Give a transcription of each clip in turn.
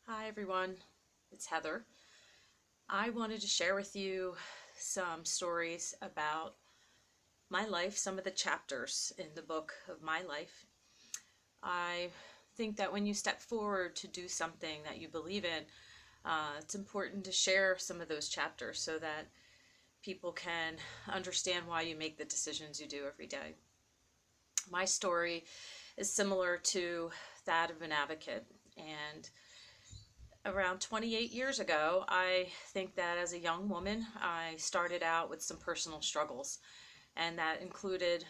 Hi everyone, it's Heather. I wanted to share with you some stories about my life, some of the chapters in the book of my life. I think that when you step forward to do something that you believe in, it's important to share some of those chapters so that people can understand why you make the decisions you do every day. My story is similar to that of an advocate, and around 28 years ago, I think that as a young woman, I started out with some personal struggles, and that included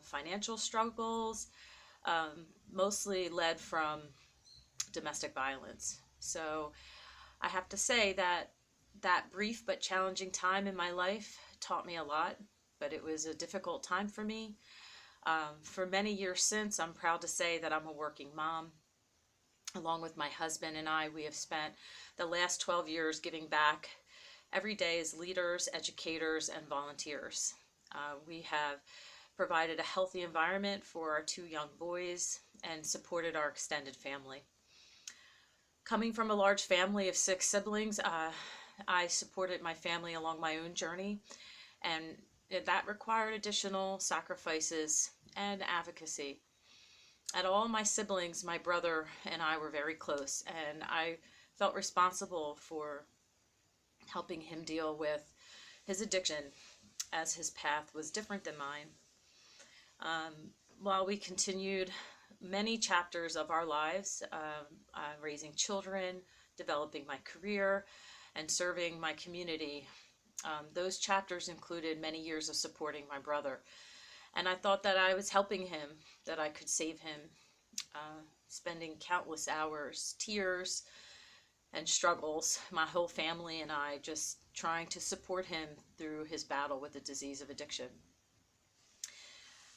financial struggles, mostly led from domestic violence. So I have to say that that brief but challenging time in my life taught me a lot, but it was a difficult time for me. For many years since, I'm proud to say that I'm a working mom. Along with my husband and I, we have spent the last 12 years giving back every day as leaders, educators, and volunteers. We have provided a healthy environment for our two young boys and supported our extended family. Coming from a large family of 6 siblings, I supported my family along my own journey, and that required additional sacrifices and advocacy. At all my siblings, my brother and I were very close, and I felt responsible for helping him deal with his addiction as his path was different than mine. While we continued many chapters of our lives, raising children, developing my career, and serving my community, those chapters included many years of supporting my brother. And I thought that I was helping him, that I could save him, spending countless hours, tears, and struggles, my whole family and I just trying to support him through his battle with the disease of addiction.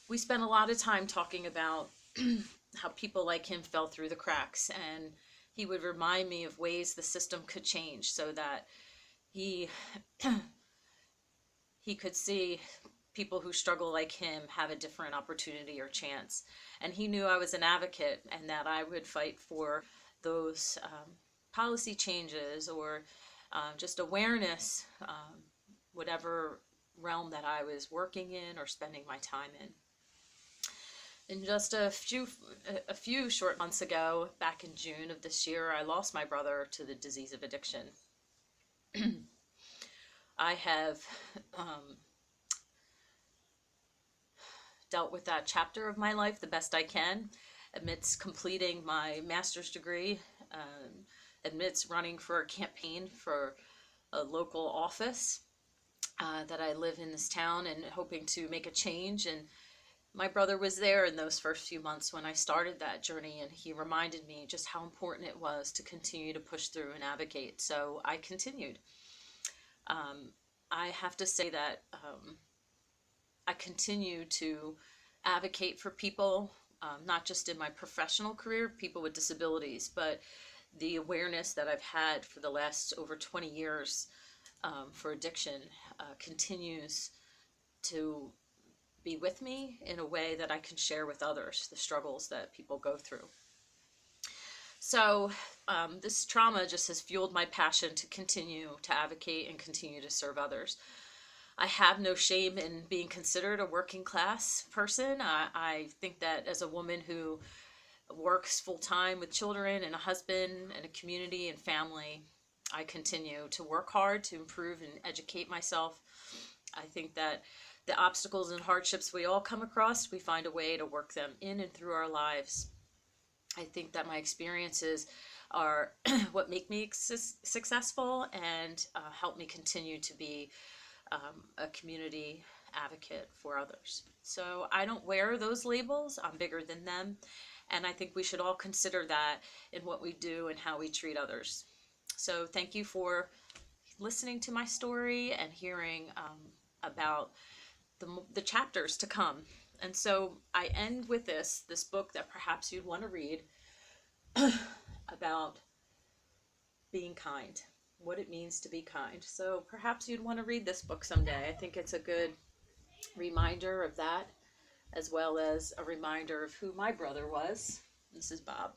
We spent a lot of time talking about how people like him fell through the cracks, and he would remind me of ways the system could change so that he he could see people who struggle like him have a different opportunity or chance. And he knew I was an advocate and that I would fight for those policy changes or just awareness, whatever realm that I was working in or spending my time in. And just a few short months ago, back in June of this year, I lost my brother to the disease of addiction. I have dealt with that chapter of my life the best I can, amidst completing my master's degree, amidst running for a campaign for a local office that I live in this town and hoping to make a change. And my brother was there in those first few months when I started that journey, and he reminded me just how important it was to continue to push through and advocate. So I continued. I have to say that I continue to advocate for people, not just in my professional career, people with disabilities, but the awareness that I've had for the last over 20 years for addiction continues to be with me in a way that I can share with others the struggles that people go through. So this trauma just has fueled my passion to continue to advocate and continue to serve others. I have no shame in being considered a working class person. I think that as a woman who works full time with children and a husband and a community and family, I continue to work hard to improve and educate myself. I think that the obstacles and hardships we all come across, we find a way to work them in and through our lives. I think that my experiences are what make me successful and help me continue to be a community advocate for others. So I don't wear those labels. I'm bigger than them. And I think we should all consider that in what we do and how we treat others. So thank you for listening to my story and hearing about the chapters to come. And so I end with this book that perhaps you'd want to read about being kind, what it means to be kind. So perhaps you'd want to read this book someday. I think it's a good reminder of that, as well as a reminder of who my brother was. This is Bob.